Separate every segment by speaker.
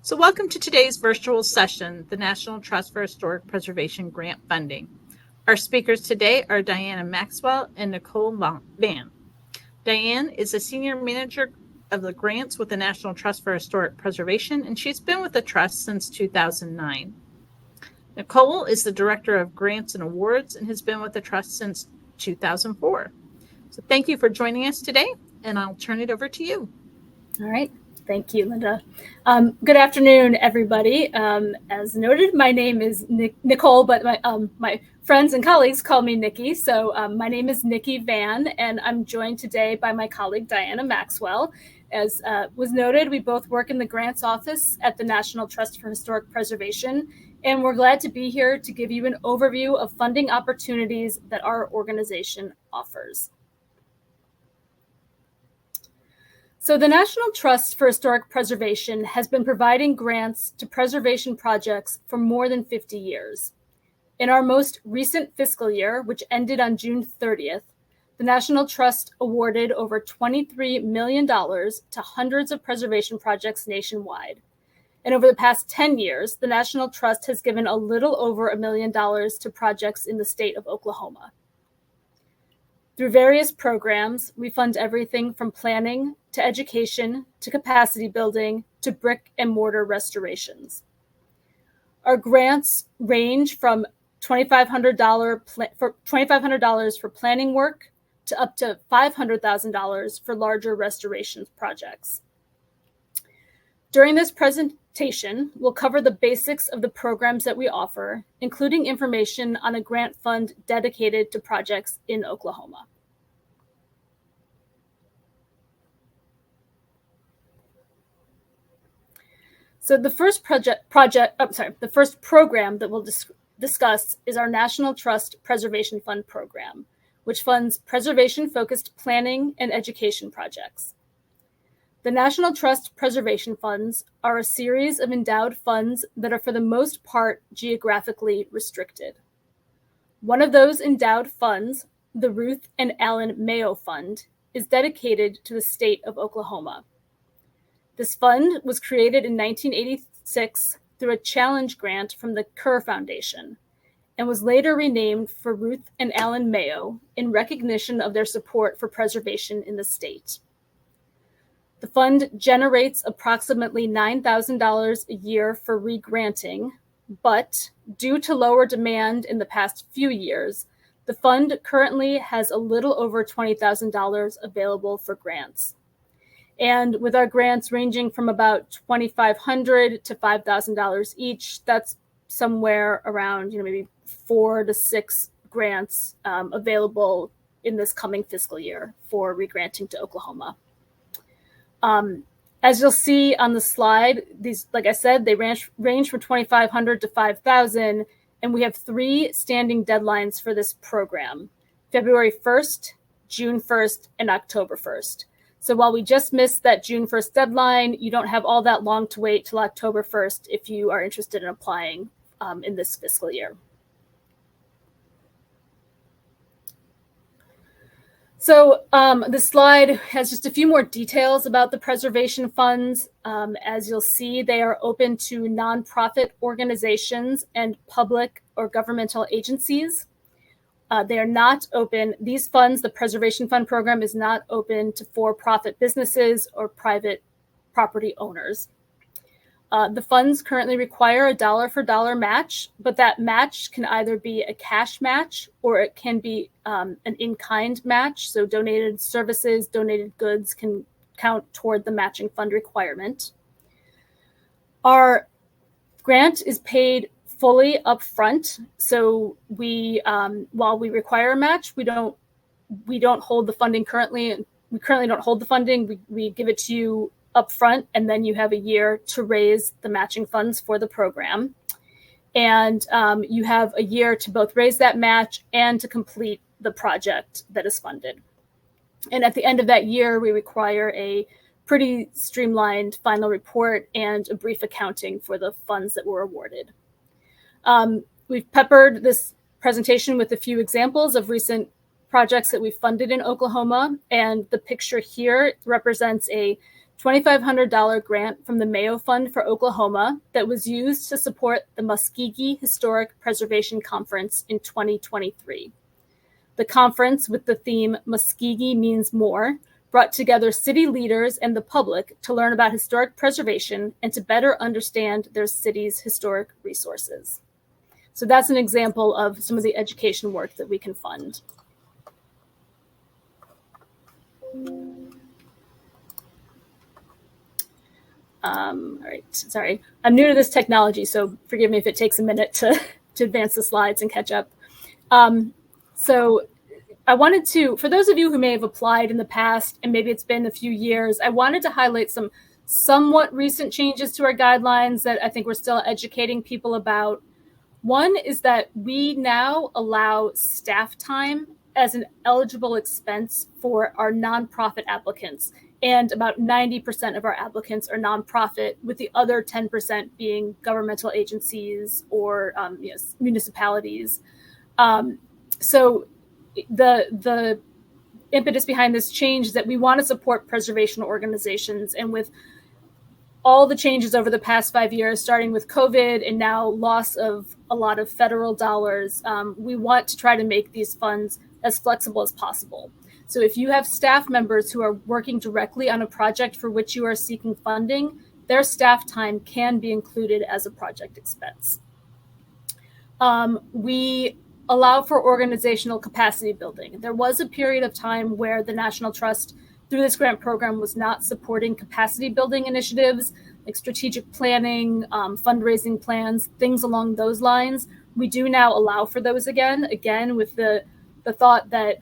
Speaker 1: So welcome to today's virtual session, the National Trust for Historic Preservation Grant Funding. Our speakers today are Diana Maxwell and Nicole Vann. Diane is a senior manager of the grants with the National Trust for Historic Preservation, and she's been with the trust since 2009. Nicole is the director of grants and awards and has been with the trust since 2004. So thank you for joining us today, and I'll turn it over to you.
Speaker 2: All right. Thank you, Lynda. Good afternoon, everybody. As noted, my name is Nicole, but my friends and colleagues call me Nikki. So my name is Nicole Vann, and I'm joined today by my colleague, Diana Maxwell. As was noted, we both work in the grants office at the National Trust for Historic Preservation, and we're glad to be here to give you an overview of funding opportunities that our organization offers. So the National Trust for Historic Preservation has been providing grants to preservation projects for more than 50 years. In our most recent fiscal year, which ended on June 30th, the National Trust awarded over $23 million to hundreds of preservation projects nationwide. And over the past 10 years, the National Trust has given a little over $1 million to projects in the state of Oklahoma. Through various programs, we fund everything from planning to education to capacity building to brick and mortar restorations. Our grants range from $2,500 for planning work to up to $500,000 for larger restoration projects. During this presentation, we'll cover the basics of the programs that we offer, including information on a grant fund dedicated to projects in Oklahoma. So the first program that we'll discuss is our National Trust Preservation Fund program, which funds preservation-focused planning and education projects. The National Trust Preservation Funds are a series of endowed funds that are for the most part geographically restricted. One of those endowed funds, the Ruth and Allen Mayo Fund, is dedicated to the state of Oklahoma. This fund was created in 1986 through a challenge grant from the Kerr Foundation and was later renamed for Ruth and Allen Mayo in recognition of their support for preservation in the state. The fund generates approximately $9,000 a year for re-granting, but due to lower demand in the past few years, the fund currently has a little over $20,000 available for grants. And with our grants ranging from about $2,500 to $5,000 each, that's somewhere around maybe 4 to 6 grants available in this coming fiscal year for re-granting to Oklahoma. As you'll see on the slide, these, like I said, they range from $2,500 to $5,000, and we have 3 standing deadlines for this program: February 1st, June 1st, and October 1st. So while we just missed that June 1st deadline, you don't have all that long to wait till October 1st if you are interested in applying in this fiscal year. So this slide has just a few more details about the preservation funds. As you'll see, they are open to nonprofit organizations and public or governmental agencies. They are not open. These funds, the Preservation Fund program, is not open to for-profit businesses or private property owners. The funds currently require a dollar-for-dollar match, but that match can either be a cash match or it can be an in-kind match. So donated services, donated goods can count toward the matching fund requirement. Our grant is paid fully upfront. So we, while we require a match, we don't hold the funding currently. We currently don't hold the funding. We give it to you upfront, and then you have a year to raise the matching funds for the program. And you have a year to both raise that match and to complete the project that is funded. And at the end of that year, we require a pretty streamlined final report and a brief accounting for the funds that were awarded. We've peppered this presentation with a few examples of recent projects that we funded in Oklahoma. And the picture here represents a $2,500 grant from the Mayo Fund for Oklahoma that was used to support the Muskogee Historic Preservation Conference in 2023. The conference, with the theme Muskogee Means More, brought together city leaders and the public to learn about historic preservation and to better understand their city's historic resources. So that's an example of some of the education work that we can fund. All right, sorry. I'm new to this technology, so forgive me if it takes a minute to advance the slides and catch up. So I wanted to, for those of you who may have applied in the past, and maybe it's been a few years, I wanted to highlight some somewhat recent changes to our guidelines that I think we're still educating people about. One is that we now allow staff time as an eligible expense for our nonprofit applicants. And about 90% of our applicants are nonprofit, with the other 10% being governmental agencies or municipalities. So the impetus behind this change is that we want to support preservation organizations. And with all the changes over the past 5 years, starting with COVID and now loss of a lot of federal dollars, we want to try to make these funds as flexible as possible. So if you have staff members who are working directly on a project for which you are seeking funding, their staff time can be included as a project expense. We allow for organizational capacity building. There was a period of time where the National Trust, through this grant program, was not supporting capacity building initiatives like strategic planning, fundraising plans, things along those lines. We do now allow for those again with the thought that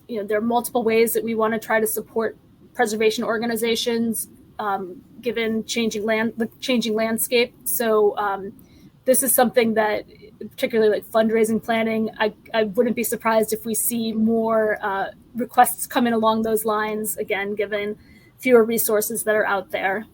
Speaker 2: there are multiple ways that we want to try to support preservation organizations given the changing landscape. So this is something that, particularly like fundraising planning, I wouldn't be surprised if we see more requests coming along those lines, again, given fewer resources that are out there.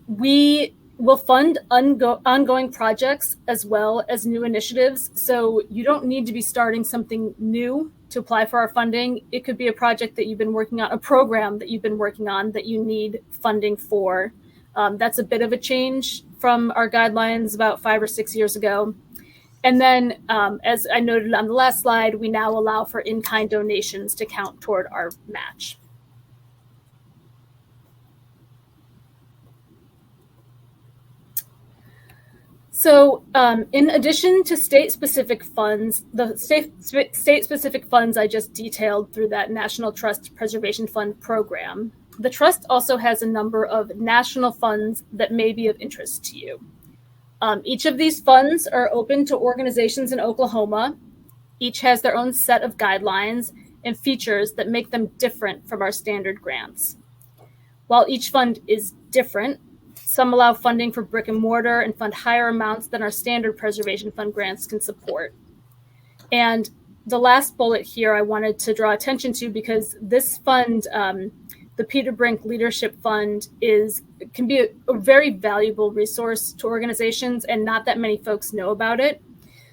Speaker 2: We will fund ongoing projects as well as new initiatives. So you don't need to be starting something new to apply for our funding. It could be a project that you've been working on, a program that you've been working on that you need funding for. That's a bit of a change from our guidelines about 5 or 6 years ago. And then, as I noted on the last slide, we now allow for in-kind donations to count toward our match. So in addition to state-specific funds, the state-specific funds I just detailed through that National Trust Preservation Fund program, the Trust also has a number of national funds that may be of interest to you. Each of these funds are open to organizations in Oklahoma. Each has their own set of guidelines and features that make them different from our standard grants. While each fund is different, some allow funding for brick and mortar and fund higher amounts than our standard preservation fund grants can support. And the last bullet here I wanted to draw attention to, because this fund, the Peter Brink Leadership Fund, can be a very valuable resource to organizations, and not that many folks know about it.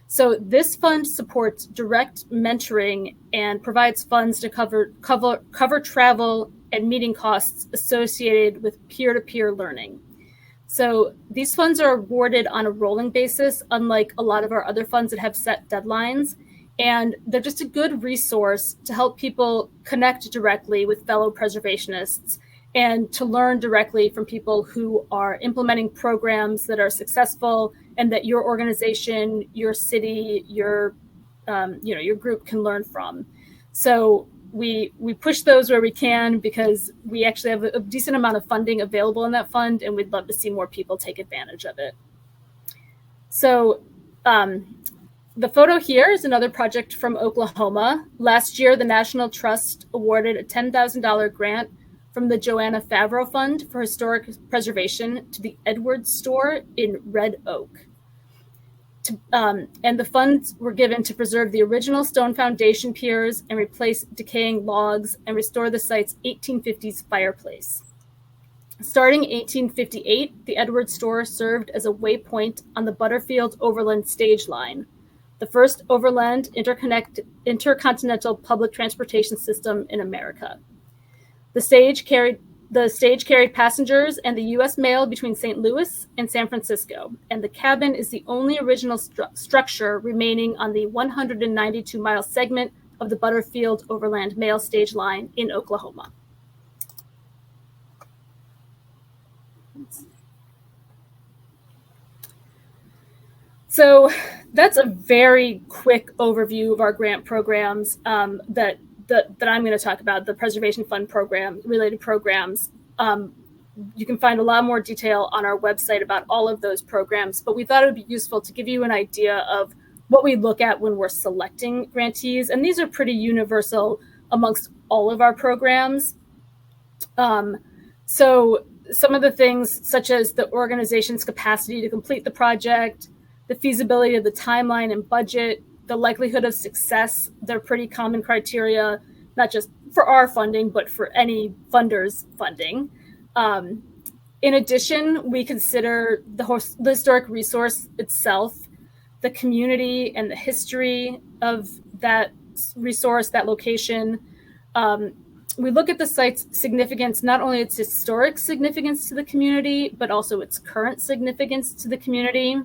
Speaker 2: So this fund supports direct mentoring and provides funds to cover travel and meeting costs associated with peer-to-peer learning. So these funds are awarded on a rolling basis, unlike a lot of our other funds that have set deadlines. And they're just a good resource to help people connect directly with fellow preservationists and to learn directly from people who are implementing programs that are successful and that your organization, your city, your group can learn from. So we push those where we can, because we actually have a decent amount of funding available in that fund, and we'd love to see more people take advantage of it. So the photo here is another project from Oklahoma. Last year, the National Trust awarded a $10,000 grant from the Joanna Favreau Fund for Historic Preservation to the Edwards Store in Red Oak. And the funds were given to preserve the original stone foundation piers and replace decaying logs and restore the site's 1850s fireplace. Starting in 1858, the Edwards Store served as a waypoint on the Butterfield Overland Stage Line, the first overland intercontinental public transportation system in America. The stage carried The stage carried passengers and the U.S. mail between St. Louis and San Francisco, and the cabin is the only original structure remaining on the 192-mile segment of the Butterfield Overland Mail Stage Line in Oklahoma. So that's a very quick overview of our grant programs that I'm going to talk about, the Preservation Fund program, related programs. You can find a lot more detail on our website about all of those programs, but we thought it would be useful to give you an idea of what we look at when we're selecting grantees. And these are pretty universal amongst all of our programs. So some of the things, such as the organization's capacity to complete the project, the feasibility of the timeline and budget, the likelihood of success, they're pretty common criteria, not just for our funding, but for any funder's funding. In addition, we consider the historic resource itself, the community and the history of that resource, that location. We look at the site's significance, not only its historic significance to the community, but also its current significance to the community.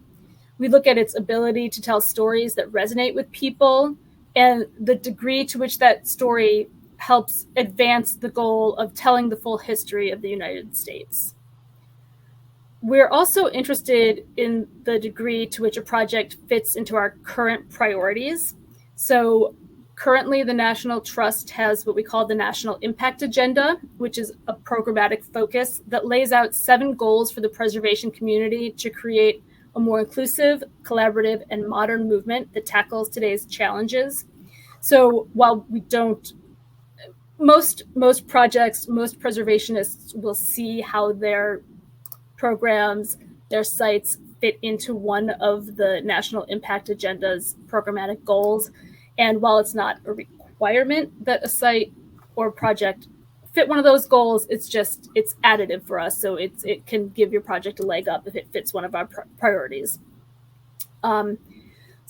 Speaker 2: We look at its ability to tell stories that resonate with people and the degree to which that story helps advance the goal of telling the full history of the United States. We're also interested in the degree to which a project fits into our current priorities. So currently, the National Trust has what we call the National Impact Agenda, which is a programmatic focus that lays out 7 goals for the preservation community to create a more inclusive, collaborative, and modern movement that tackles today's challenges. So while we don't, most projects, most preservationists will see how their programs, their sites fit into one of the National Impact Agenda's programmatic goals. And while it's not a requirement that a site or project fit one of those goals, it's additive for us. So it can give your project a leg up if it fits one of our priorities. So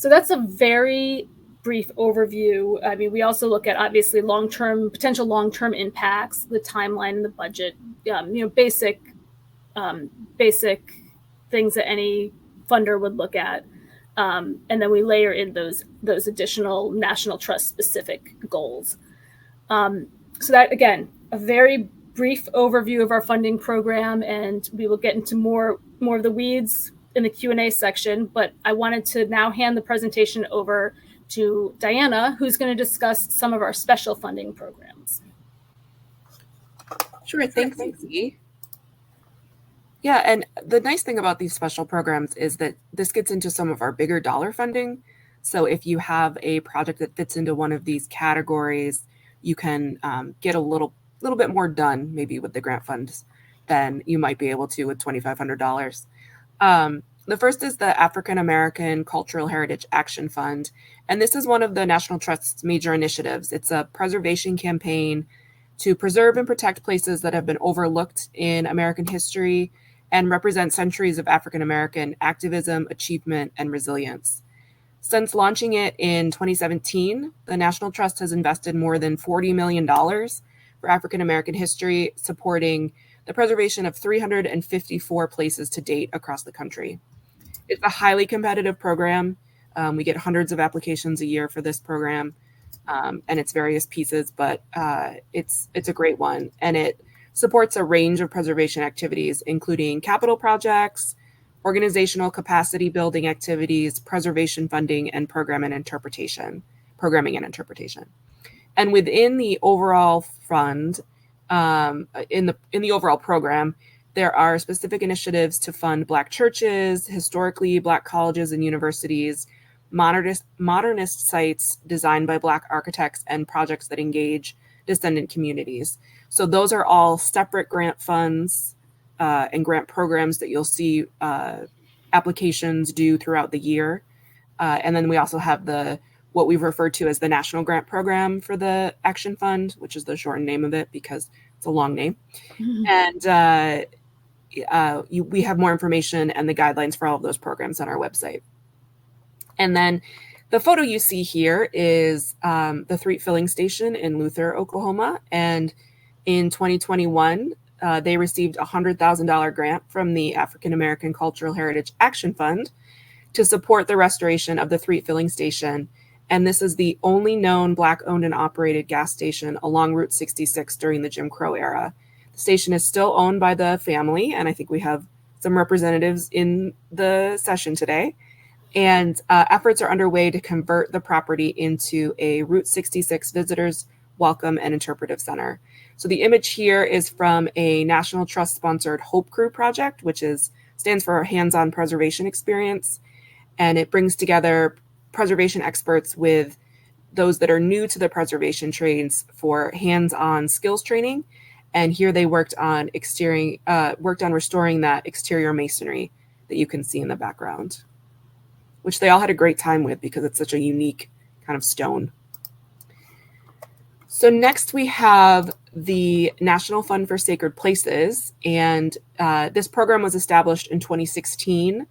Speaker 2: that's a very brief overview. I mean, we also look at obviously potential long-term impacts, the timeline and the budget, basic things that any funder would look at. And then we layer in those additional National Trust specific goals. So that, again, a very brief overview of our funding program, and we will get into more of the weeds in the Q&A section, but I wanted to now hand the presentation over to Diana, who's going to discuss some of our special funding programs.
Speaker 3: Sure, thanks, Izzy. Yeah, and the nice thing about these special programs is that this gets into some of our bigger dollar funding. So if you have a project that fits into one of these categories, you can get a little bit more done maybe with the grant funds than you might be able to with $2,500. The first is the African American Cultural Heritage Action Fund. And this is one of the National Trust's major initiatives. It's a preservation campaign to preserve and protect places that have been overlooked in American history and represent centuries of African American activism, achievement, and resilience. Since launching it in 2017, the National Trust has invested more than $40 million for African American history, supporting the preservation of 354 places to date across the country. It's a highly competitive program. We get hundreds of applications a year for this program and its various pieces, but it's a great one. And it supports a range of preservation activities, including capital projects, organizational capacity building activities, preservation funding, and programming and interpretation. And within the overall fund, in the overall program, there are specific initiatives to fund Black churches, historically Black colleges and universities, modernist sites designed by Black architects, and projects that engage descendant communities. So those are all separate grant funds and grant programs that you'll see applications due throughout the year. And then we also have what we've referred to as the National Grant Program for the Action Fund, which is the shortened name of it because it's a long name. Mm-hmm. And we have more information and the guidelines for all of those programs on our website. And then the photo you see here is the Threet Filling Station in Luther, Oklahoma. And in 2021, they received a $100,000 grant from the African American Cultural Heritage Action Fund to support the restoration of the Threet filling station. And this is the only known Black-owned and operated gas station along Route 66 during the Jim Crow era. The station is still owned by the family, and I think we have some representatives in the session today. And efforts are underway to convert the property into a Route 66 visitors welcome and interpretive center. So the image here is from a National Trust sponsored Hope Crew project, which stands for Hands-on Preservation Experience. And it brings together preservation experts with those that are new to the preservation trades for hands-on skills training. And here they worked on restoring that exterior masonry that you can see in the background, which they all had a great time with because it's such a unique kind of stone. So next we have the National Fund for Sacred Places. And this program was established in 2016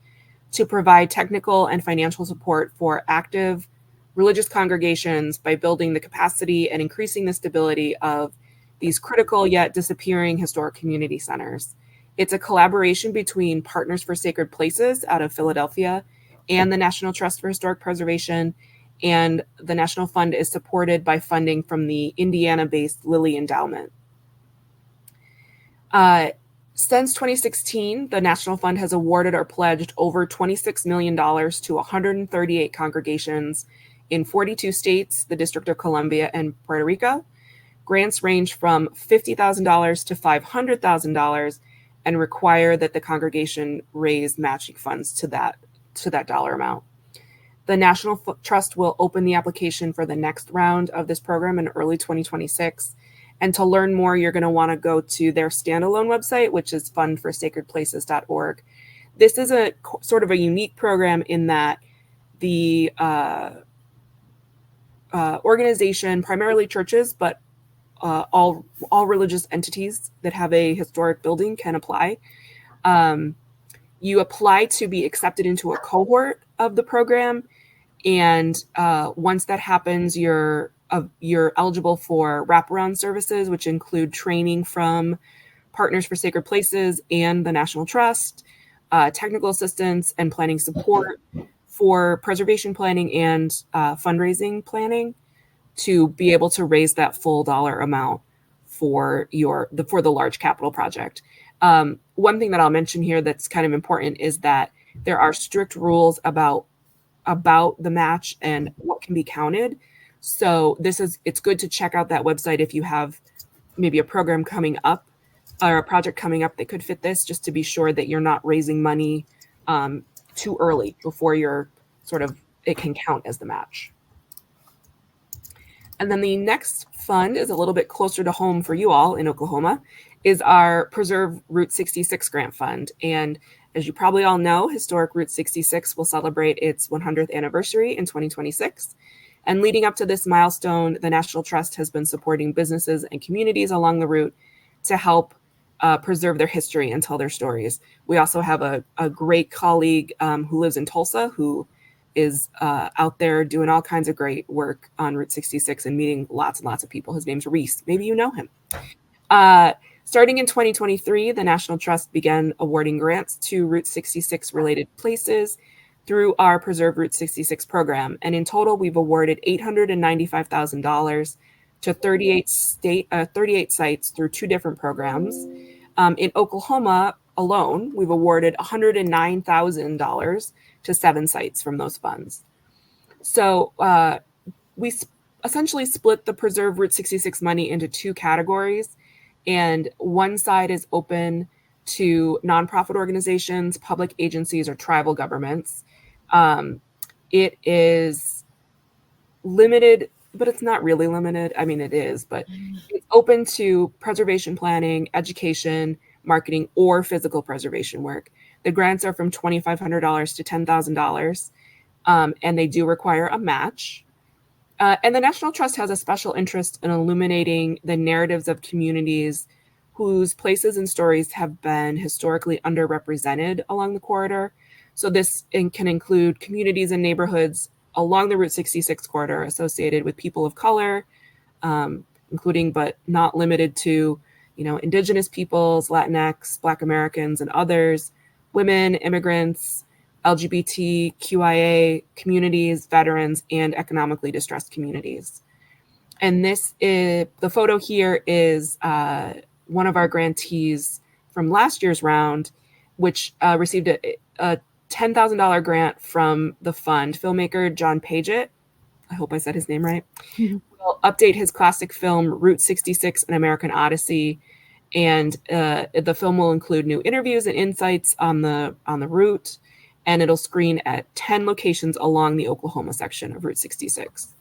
Speaker 3: to provide technical and financial support for active religious congregations by building the capacity and increasing the stability of these critical yet disappearing historic community centers. It's a collaboration between Partners for Sacred Places out of Philadelphia and the National Trust for Historic Preservation. And the National Fund is supported by funding from the Indiana-based Lilly Endowment. Since 2016, the National Fund has awarded or pledged over $26 million to 138 congregations in 42 states, the District of Columbia, and Puerto Rico. Grants range from $50,000 to $500,000 and require that the congregation raise matching funds to that dollar amount. The National Trust will open the application for the next round of this program in early 2026. And to learn more, you're going to want to go to their standalone website, which is fundforsacredplaces.org. This is a sort of a unique program in that the organization, primarily churches, but all religious entities that have a historic building can apply. You apply to be accepted into a cohort of the program. And once that happens, you're eligible for wraparound services, which include training from Partners for Sacred Places and the National Trust, technical assistance and planning support for preservation planning and fundraising planning to be able to raise that full dollar amount for the large capital project. One thing that I'll mention here that's kind of important is that there are strict rules about the match and what can be counted. So it's good to check out that website if you have maybe a program coming up or a project coming up that could fit this, just to be sure that you're not raising money too early before it can count as the match. And then the next fund is a little bit closer to home for you all in Oklahoma, is our Preserve Route 66 Grant Fund. And as you probably all know, historic Route 66 will celebrate its 100th anniversary in 2026. And leading up to this milestone, the National Trust has been supporting businesses and communities along the route to help preserve their history and tell their stories. We also have a great colleague who lives in Tulsa who is out there doing all kinds of great work on Route 66 and meeting lots and lots of people. His name's Reese. Maybe you know him. Starting in 2023, the National Trust began awarding grants to Route 66 related places through our Preserve Route 66 program. And in total, we've awarded $895,000 to 38 sites through 2 different programs. In Oklahoma alone, we've awarded $109,000 to 7 sites from those funds. So we essentially split the Preserve Route 66 money into 2 categories. And one side is open to nonprofit organizations, public agencies, or tribal governments. It is limited, but it's not really limited. I mean, it is, but it's open to preservation planning, education, marketing, or physical preservation work. The grants are from $2,500 to $10,000, and they do require a match. And the National Trust has a special interest in illuminating the narratives of communities whose places and stories have been historically underrepresented along the corridor. So this can include communities and neighborhoods along the Route 66 corridor associated with people of color, including but not limited to, Indigenous peoples, Latinx, Black Americans, and others, women, immigrants, LGBTQIA communities, veterans, and economically distressed communities. And the photo here is one of our grantees from last year's round, which received a $10,000 grant from the fund. Filmmaker John Paget, I hope I said his name right, will update his classic film Route 66, An American Odyssey. And the film will include new interviews and insights on the route, and it'll screen at 10 locations along the Oklahoma section of Route 66.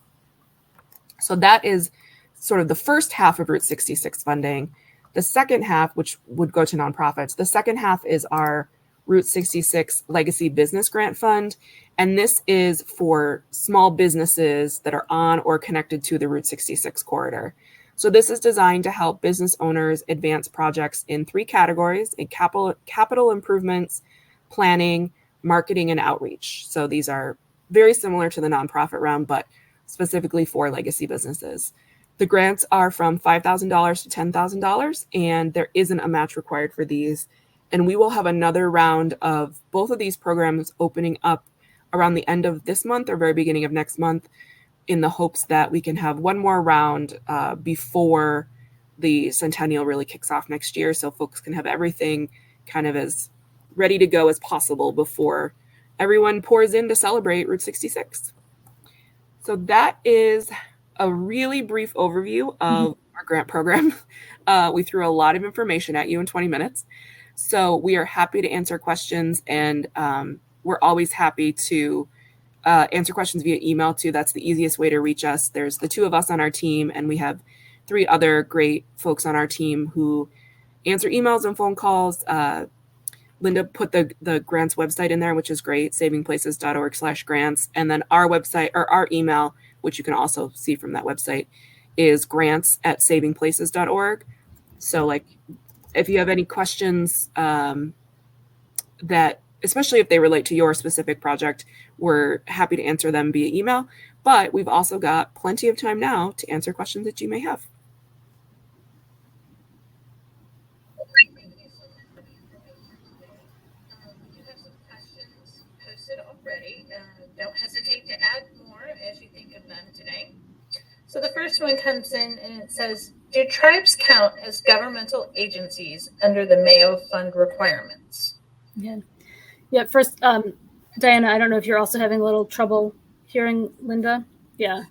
Speaker 3: So that is sort of the first half of Route 66 funding. The second half, which would go to nonprofits, the second half is our Route 66 Legacy Business Grant Fund. And this is for small businesses that are on or connected to the Route 66 corridor. So this is designed to help business owners advance projects in 3 categories: in capital improvements, planning, marketing, and outreach. So these are very similar to the nonprofit round, but specifically for legacy businesses. The grants are from $5,000 to $10,000, and there isn't a match required for these. And we will have another round of both of these programs opening up around the end of this month or very beginning of next month, in the hopes that we can have one more round before the centennial really kicks off next year, so folks can have everything kind of as ready to go as possible before everyone pours in to celebrate Route 66. So that is a really brief overview of our grant program. We threw a lot of information at you in 20 minutes. So we are happy to answer questions, and we're always happy to answer questions via email too. That's the easiest way to reach us. There's the 2 of us on our team, and we have 3 other great folks on our team who answer emails and phone calls. Lynda put the grants website in there, which is great, savingplaces.org/grants. And then our website, or our email, which you can also see from that website, is grants@savingplaces.org. So like, if you have any questions that, especially if they relate to your specific project, we're happy to answer them via email. But we've also got plenty of time now to answer questions that you may have.
Speaker 1: You have some questions posted already. Don't hesitate to add more as you think of them today. So the first one comes in and it says, do tribes count as governmental agencies under the Mayo Fund requirements?
Speaker 2: Yeah. First, Diana, I don't know if you're also having a little trouble hearing Lynda. Yeah.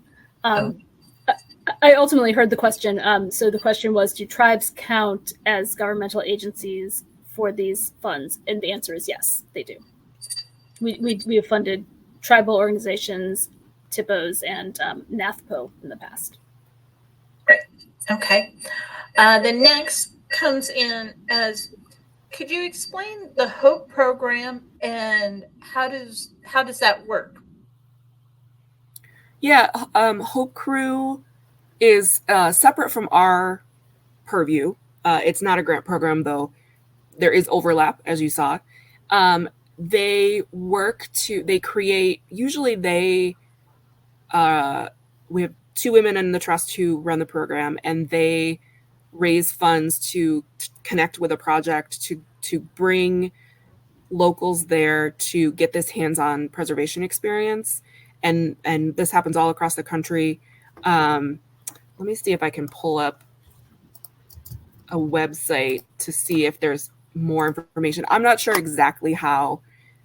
Speaker 2: I ultimately heard the question. So the question was, do tribes count as governmental agencies for these funds? And the answer is yes, they do. We have funded tribal organizations, TIPOs, and NAFPO in the past.
Speaker 1: Great. Okay. The next comes in as, could you explain the HOPE program and how does that work?
Speaker 3: Yeah, Hope Crew is separate from our purview. It's not a grant program, though there is overlap, as you saw. They create, usually we have 2 women in the trust who run the program, and they raise funds to connect with a project, to bring locals there to get this hands-on preservation experience. And this happens all across the country. Let me see if I can pull up a website to see if there's more information. I'm not sure exactly how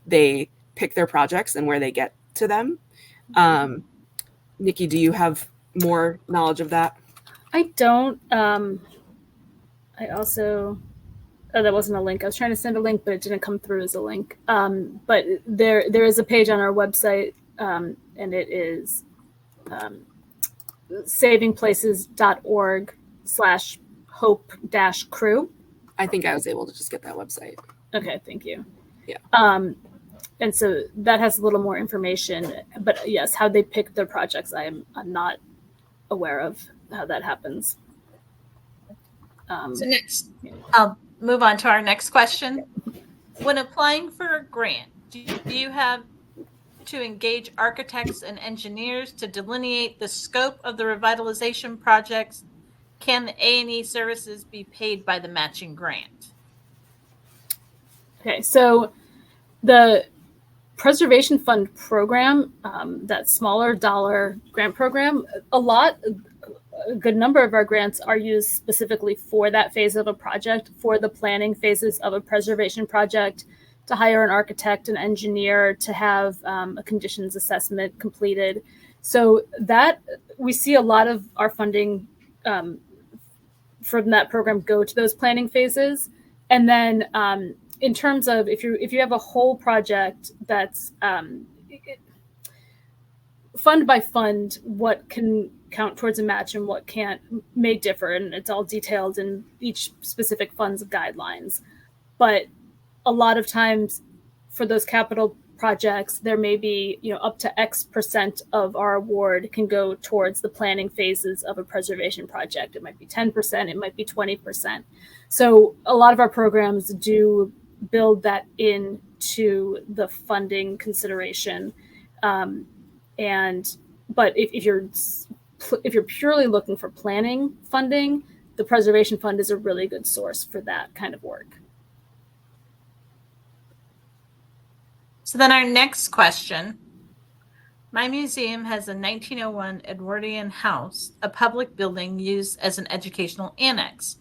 Speaker 3: they pick their projects and where they get to them. Nikki, do you have more knowledge of that?
Speaker 2: I don't. I also, that wasn't a link. I was trying to send a link, but it didn't come through as a link. But there is a page on our website, and it is savingplaces.org/hope-crew.
Speaker 3: I think I was able to just get that website.
Speaker 2: Okay, thank you.
Speaker 3: Yeah.
Speaker 2: And so that has a little more information, but yes, how they pick their projects, I'm not aware of how that happens.
Speaker 1: So next, I'll move on to our next question. When applying for a grant, do you have to engage architects and engineers to delineate the scope of the revitalization projects Can the A&E services be paid by the matching grant?
Speaker 2: Okay, so the Preservation Fund program, that smaller dollar grant program, a good number of our grants are used specifically for that phase of a project, for the planning phases of a preservation project, to hire an architect, an engineer, to have a conditions assessment completed. So that we see a lot of our funding from that program go to those planning phases. And then in terms of if you have a whole project that's fund by fund, what can count towards a match and what can't may differ, and it's all detailed in each specific fund's guidelines. But a lot of times for those capital projects, there may be, up to X% of our award can go towards the planning phases of a preservation project. It might be 10%, it might be 20%. So a lot of our programs do build that into the funding consideration. But if you're purely looking for planning funding, the Preservation Fund is a really good source for that kind of work.
Speaker 1: So then our next question. My museum has a 1901 Edwardian house, a public building used as an educational annex.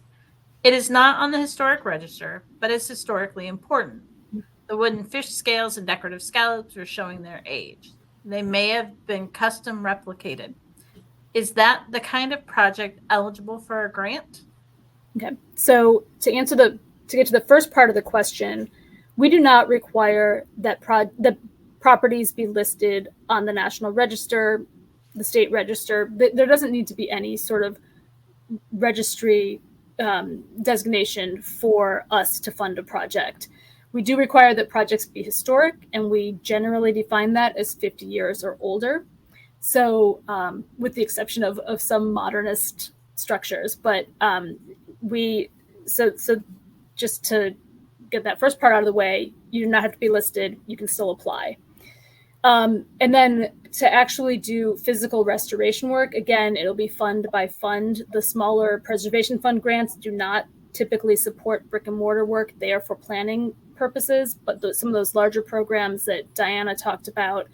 Speaker 1: It is not on the historic register, but is historically important. The wooden fish scales and decorative scallops are showing their age. They may have been custom replicated. Is that the kind of project eligible for a grant?
Speaker 2: Okay, so to get to the first part of the question, we do not require that the properties be listed on the National Register, the state register. There doesn't need to be any sort of registry designation for us to fund a project. We do require that projects be historic, and we generally define that as 50 years or older. So with the exception of some modernist structures, but so just to get that first part out of the way, you do not have to be listed. You can still apply. And then to actually do physical restoration work, again, it'll be fund by fund. The smaller Preservation Fund grants do not typically support brick and mortar work. They are for planning purposes, but some of those larger programs that Diana talked about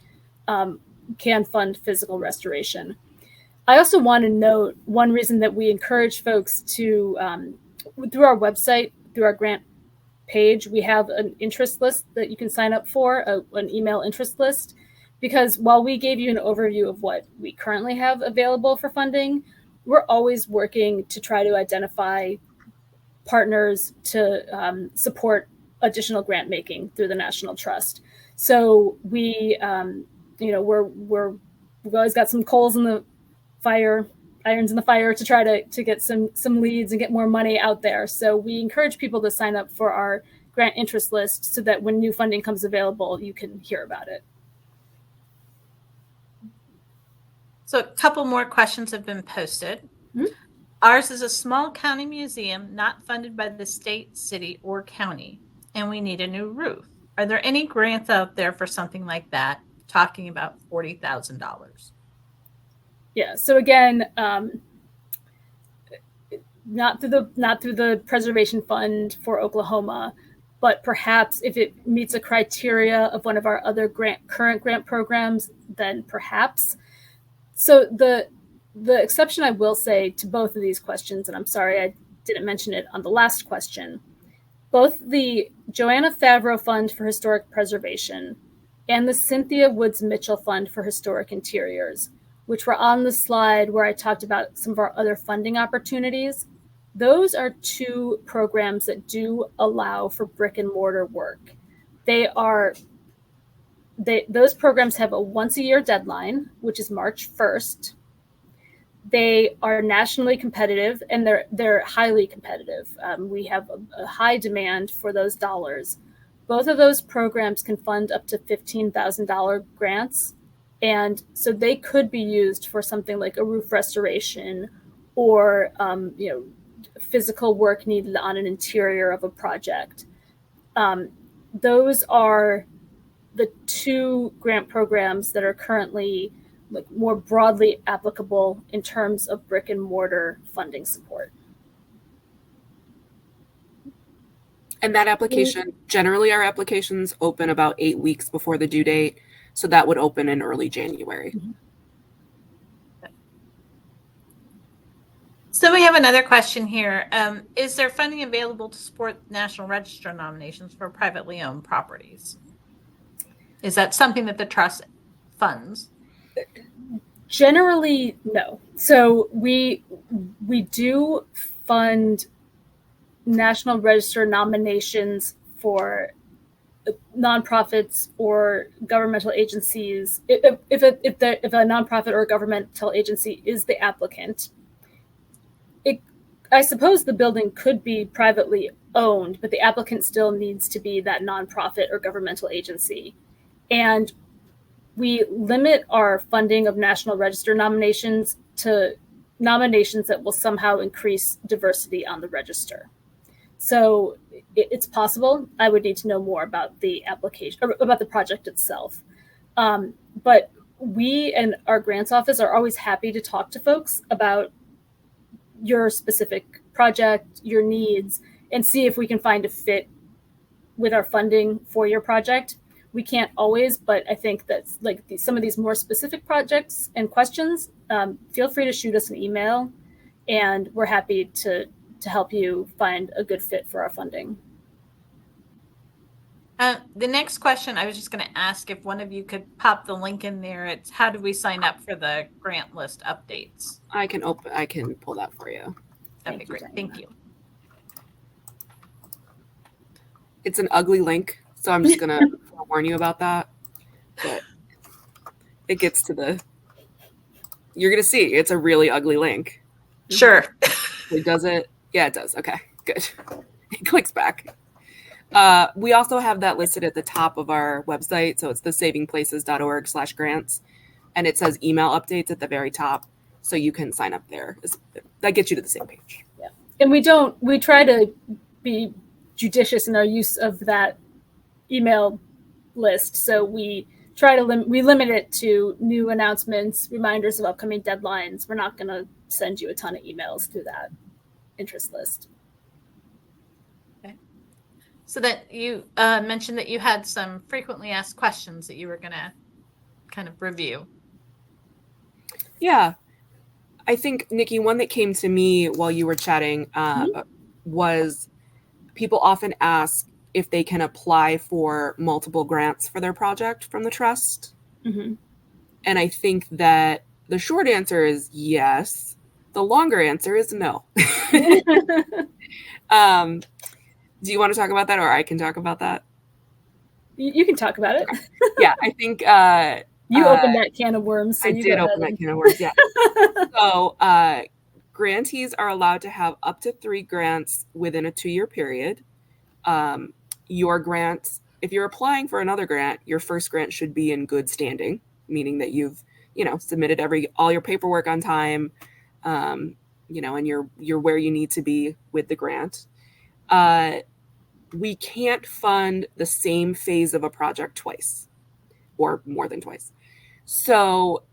Speaker 2: can fund physical restoration. I also want to note one reason that we encourage folks to, through our website, through our grant page, we have an interest list that you can sign up for, an email interest list, because while we gave you an overview of what we currently have available for funding, we're always working to try to identify partners to support additional grant making through the National Trust. So we've always got some coals in the fire, irons in the fire to try to get some leads and get more money out there. So we encourage people to sign up for our grant interest list so that when new funding comes available, you can hear about it.
Speaker 1: So a couple more questions have been posted.
Speaker 2: Mm-hmm.
Speaker 1: Ours is a small county museum not funded by the state, city, or county, and we need a new roof. Are there any grants out there for something like that? Talking about $40,000.
Speaker 2: Yeah. So again, not through the Preservation Fund for Oklahoma, but perhaps if it meets a criteria of one of our other current grant programs, then perhaps. So the exception I will say to both of these questions, and I'm sorry I didn't mention it on the last question, both the Joanna Favreau Fund for Historic Preservation and the Cynthia Woods Mitchell Fund for Historic Interiors, which were on the slide where I talked about some of our other funding opportunities, those are two programs that do allow for brick and mortar work. Those programs have a once-a-year deadline, which is March 1st. They are nationally competitive, and they're highly competitive. We have a high demand for those dollars. Both of those programs can fund up to $15,000 grants, and so they could be used for something like a roof restoration or physical work needed on an interior of a project. Those are the two grant programs that are currently like more broadly applicable in terms of brick and mortar funding support.
Speaker 3: And that application, generally our applications open about 8 weeks before the due date. So that would open in early January.
Speaker 2: Mm-hmm.
Speaker 1: So we have another question here. Is there funding available to support National Register nominations for privately owned properties? Is that something that the trust funds?
Speaker 2: Generally, no. So we do fund National Register nominations for nonprofits or governmental agencies. If a nonprofit or a governmental agency is the applicant, I suppose the building could be privately owned, but the applicant still needs to be that nonprofit or governmental agency. And we limit our funding of National Register nominations to nominations that will somehow increase diversity on the register. So it's possible. I would need to know more about the application, or about the project itself. But we and our grants office are always happy to talk to folks about your specific project, your needs, and see if we can find a fit with our funding for your project. We can't always, but I think that like some of these more specific projects and questions, feel free to shoot us an email, and we're happy to help you find a good fit for our funding.
Speaker 1: The next question, I was just going to ask if one of you could pop the link in there. It's how do we sign up for the grant list updates?
Speaker 3: I can pull that for you.
Speaker 1: That'd be great. Thank you.
Speaker 3: It's an ugly link, so I'm just going to warn you about that. But it gets to you're going to see, it's a really ugly link.
Speaker 1: Sure.
Speaker 3: It does it? Yeah, it does. Okay, good. It clicks back. We also have that listed at the top of our website. So it's thesavingplaces.org/grants. And it says email updates at the very top. So you can sign up there. That gets you to the same page.
Speaker 2: Yeah. And we try to be judicious in our use of that email list. So we try to limit it to new announcements, reminders of upcoming deadlines. We're not going to send you a ton of emails through that interest list.
Speaker 1: So that you mentioned that you had some frequently asked questions that you were going to kind of review.
Speaker 3: Yeah. I think, Nikki, one that came to me while you were chatting was people often ask if they can apply for multiple grants for their project from the trust.
Speaker 2: Mm-hmm.
Speaker 3: And I think that the short answer is yes. The longer answer is no. Do you want to talk about that, or I can talk about that?
Speaker 2: You can talk about it.
Speaker 3: Okay. Yeah, I think
Speaker 2: you opened that can of worms. So
Speaker 3: I did open that can of worms. Yeah. So grantees are allowed to have up to 3 grants within a 2-year period. Your grants, if you're applying for another grant, your first grant should be in good standing, meaning that you've submitted all your paperwork on time, and you're where you need to be with the grant. We can't fund the same phase of a project twice or more than twice. So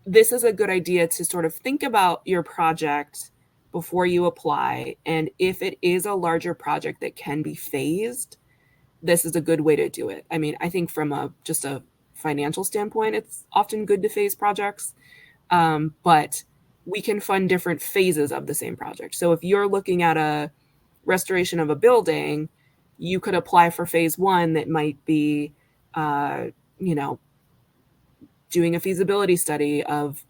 Speaker 3: this is a good idea to sort of think about your project before you apply. And if it is a larger project that can be phased, this is a good way to do it. I mean, I think from just a financial standpoint, it's often good to phase projects, but we can fund different phases of the same project. So if you're looking at a restoration of a building, you could apply for phase 1 that might be, doing a feasibility study of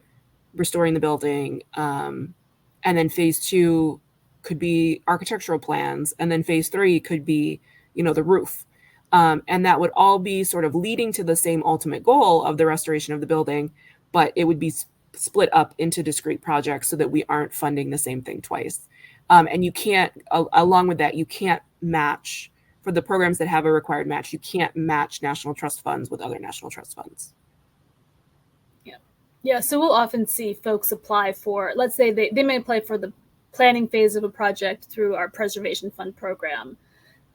Speaker 3: restoring the building. And then phase 2 could be architectural plans. And then phase 3 could be, the roof. And that would all be sort of leading to the same ultimate goal of the restoration of the building, but it would be split up into discrete projects so that we aren't funding the same thing twice. And you can't, along with that, you can't match, for the programs that have a required match, you can't match national trust funds with other national trust funds.
Speaker 2: Yeah, so we'll often see folks apply for, let's say they may apply for the planning phase of a project through our preservation fund program,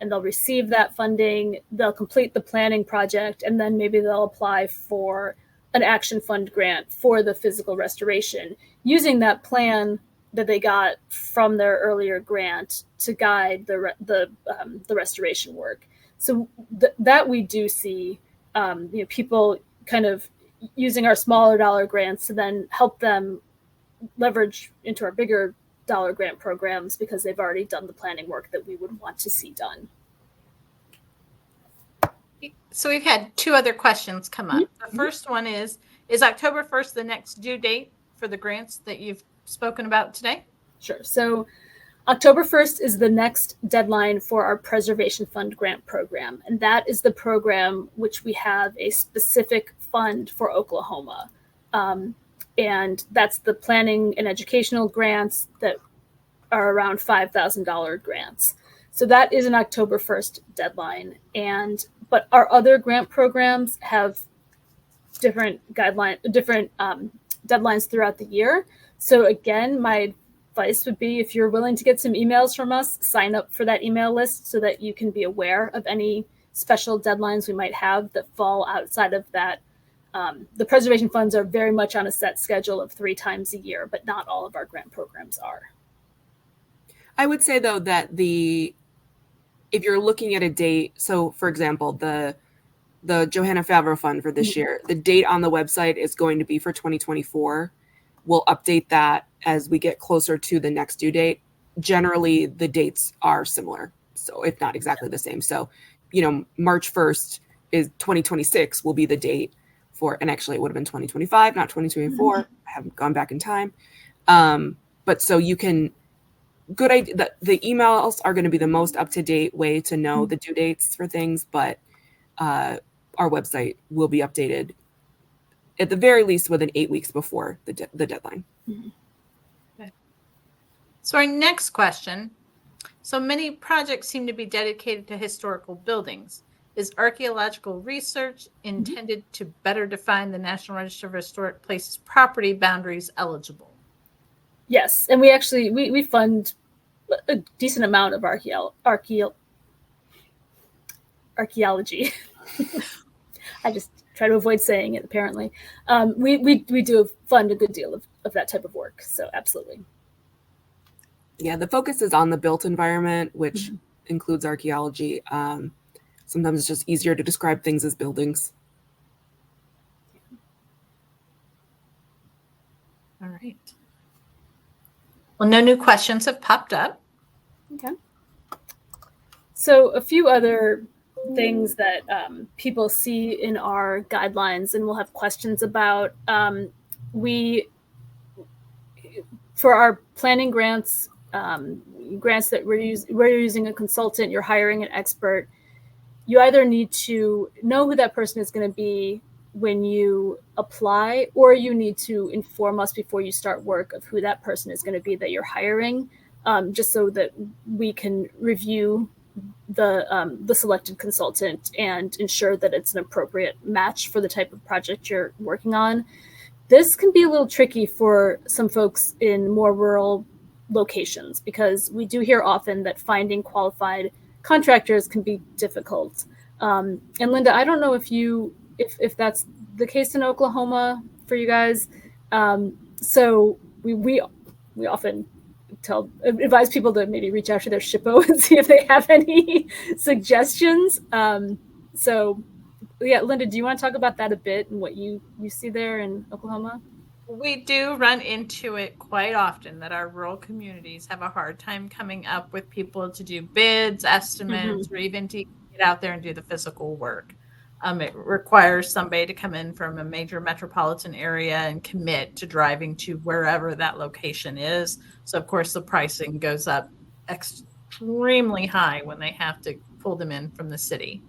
Speaker 2: and they'll receive that funding, they'll complete the planning project, and then maybe they'll apply for an action fund grant for the physical restoration, using that plan that they got from their earlier grant to guide the restoration work. So that we do see, people kind of using our smaller dollar grants to then help them leverage into our bigger dollar grant programs because they've already done the planning work that we would want to see done.
Speaker 1: So we've had two other questions come up. The first one is October 1st the next due date for the grants that you've spoken about today?
Speaker 2: Sure. So October 1st is the next deadline for our Preservation Fund grant program. And that is the program which we have a specific fund for Oklahoma. And that's the planning and educational grants that are around $5,000 grants. So that is an October 1st deadline. But our other grant programs have different deadlines throughout the year. So again, my advice would be, if you're willing to get some emails from us, sign up for that email list so that you can be aware of any special deadlines we might have that fall outside of that. The preservation funds are very much on a set schedule of 3 times a year, but not all of our grant programs are.
Speaker 3: I would say, though, that if you're looking at a date, so for example, the Johanna Favreau Fund for this year, the date on the website is going to be for 2024. We'll update that as we get closer to the next due date. Generally, the dates are similar, so if not exactly the same. So, March 1st is 2026 will be the date for, and actually it would have been 2025, not 2024. I haven't gone back in time. But so you can, good idea. The emails are going to be the most up-to-date way to know the due dates for things, but our website will be updated at the very least within 8 weeks before the deadline.
Speaker 1: Okay. So our next question. So many projects seem to be dedicated to historical buildings. Is archaeological research intended to better define the National Register of Historic Places property boundaries eligible?
Speaker 2: Yes, and we actually we fund a decent amount of archaeology. I just try to avoid saying it, apparently. We do fund a good deal of that type of work, so absolutely.
Speaker 3: Yeah, the focus is on the built environment, which includes archaeology. Sometimes it's just easier to describe things as buildings.
Speaker 1: All right. Well, no new questions have popped up.
Speaker 2: Okay. So a few other things that people see in our guidelines and we'll have questions about. For our planning grants, grants that we're using a consultant, you're hiring an expert, you either need to know who that person is going to be when you apply, or you need to inform us before you start work of who that person is going to be that you're hiring, just so that we can review the selected consultant and ensure that it's an appropriate match for the type of project you're working on. This can be a little tricky for some folks in more rural locations because we do hear often that finding qualified contractors can be difficult. And Lynda, I don't know if that's the case in Oklahoma for you guys. So we often advise people to maybe reach out to their SHPO and see if they have any suggestions. So yeah, Lynda, do you want to talk about that a bit and what you see there in Oklahoma?
Speaker 1: We do run into it quite often that our rural communities have a hard time coming up with people to do bids, estimates, or even to get out there and do the physical work. It requires somebody to come in from a major metropolitan area and commit to driving to wherever that location is. So, of course, the pricing goes up extremely high when they have to pull them in from the city.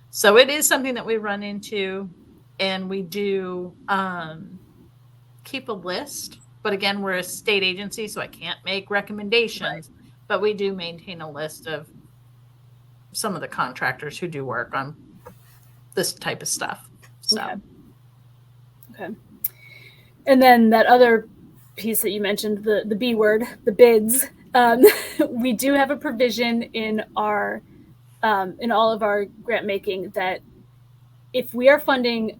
Speaker 1: So it is something that we run into, and we do keep a list. But again, we're a state agency, so I can't make recommendations. Right. But we do maintain a list of some of the contractors who do work on this type of stuff. So,
Speaker 2: okay. And then that other piece that you mentioned, the B word, the bids. We do have a provision in our in all of our grant making that if we are funding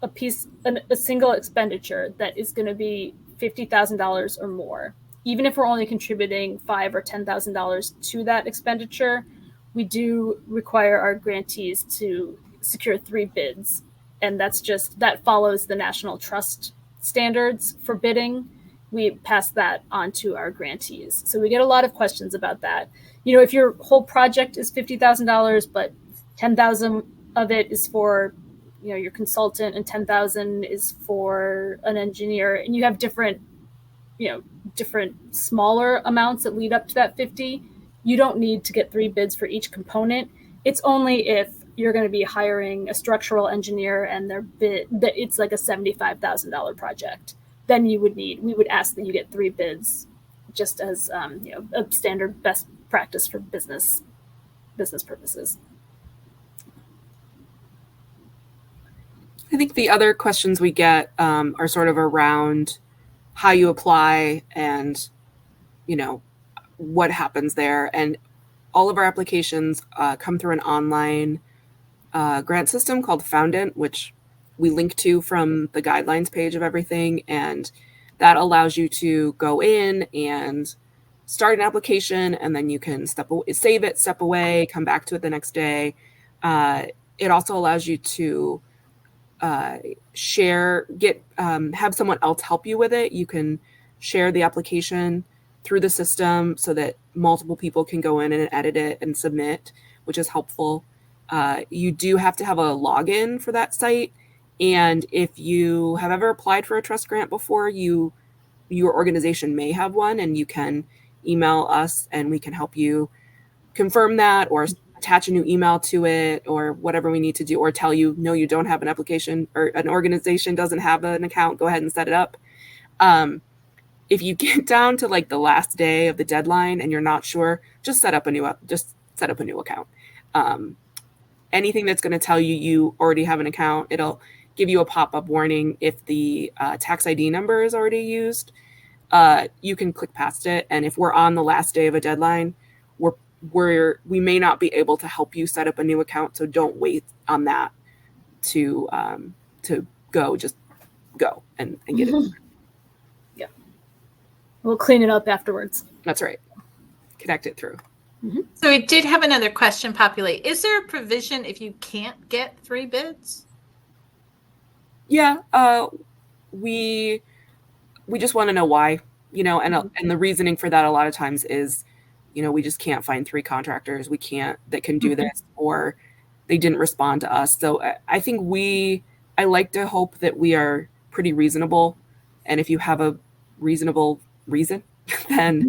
Speaker 2: a single expenditure that is going to be $50,000 or more, even if we're only contributing $5,000 or $10,000 to that expenditure, we do require our grantees to secure 3 bids. And that follows the National Trust standards for bidding. We pass that on to our grantees. So we get a lot of questions about that. If your whole project is $50,000, but 10,000 of it is for your consultant and 10,000 is for an engineer, and you have different smaller amounts that lead up to that 50, you don't need to get 3 bids for each component. It's only if you're going to be hiring a structural engineer and their bid that it's like a $75,000 project, then we would ask that you get 3 bids, just as a standard best practice for business purposes.
Speaker 3: I think the other questions we get are sort of around how you apply and, what happens there. And all of our applications come through an online grant system called Foundant, which we link to from the guidelines page of everything. And that allows you to go in and start an application, and then you can save it, step away, come back to it the next day. It also allows you to have someone else help you with it. You can share the application through the system so that multiple people can go in and edit it and submit, which is helpful. You do have to have a login for that site. And if you have ever applied for a trust grant before, your organization may have one, and you can email us and we can help you confirm that, or attach a new email to it, or whatever we need to do, or tell you, no, you don't have an application, or an organization doesn't have an account, go ahead and set it up. If you get down to like the last day of the deadline and you're not sure, just set up a new account. Anything that's going to tell you already have an account, it'll give you a pop-up warning if the tax ID number is already used. You can click past it, and if we're on the last day of a deadline, we may not be able to help you set up a new account, so don't wait on that to go. Just go and get it.
Speaker 2: Yeah, we'll clean it up afterwards.
Speaker 3: That's right. Connect it through.
Speaker 2: Mm-hmm.
Speaker 1: So we did have another question populate. Is there a provision if you can't get 3 bids?
Speaker 3: Yeah, we just want to know why, and the reasoning for that a lot of times is, we just can't find 3 contractors that can do this, or they didn't respond to us. So I think I like to hope that we are pretty reasonable. And if you have a reasonable reason, then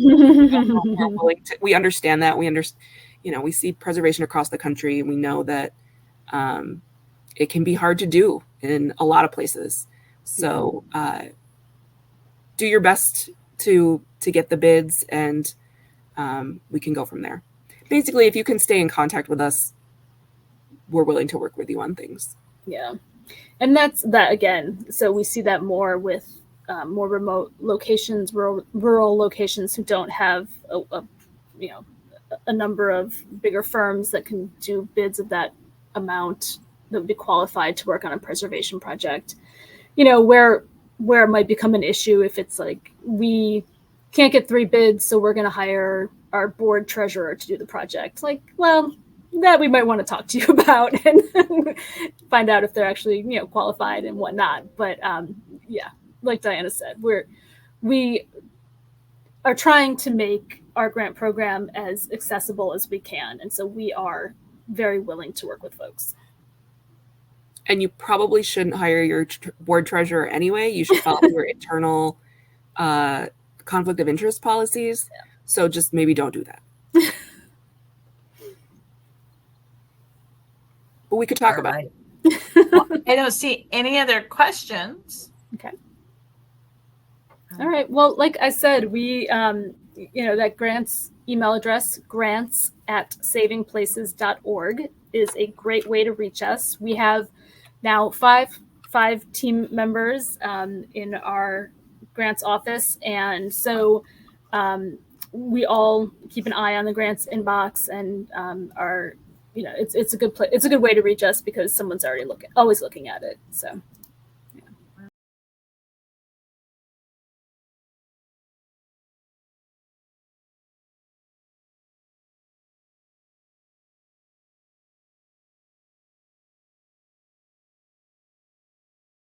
Speaker 3: we understand that. We see preservation across the country, and we know that it can be hard to do in a lot of places. So do your best to get the bids, and we can go from there. Basically, if you can stay in contact with us, we're willing to work with you on things.
Speaker 2: Yeah. And that's that again. So we see that more with more remote locations, rural locations who don't have a number of bigger firms that can do bids of that amount that would be qualified to work on a preservation project. Where it might become an issue if it's like we can't get 3 bids, so we're going to hire our board treasurer to do the project. Like, well, that we might want to talk to you about and find out if they're actually qualified and whatnot. But yeah, like Diana said, we are trying to make our grant program as accessible as we can, and so we are very willing to work with folks.
Speaker 3: And you probably shouldn't hire your board treasurer anyway. You should follow your internal conflict of interest policies. Yeah. So just maybe don't do that. But we could talk about it.
Speaker 1: Well, I don't see any other questions.
Speaker 2: Okay. All right. Well, like I said, we, that grants email address, grants@savingplaces.org, is a great way to reach us. We have now five team members in our grants office, and so we all keep an eye on the grants inbox, and it's a good way to reach us because someone's always looking at it. So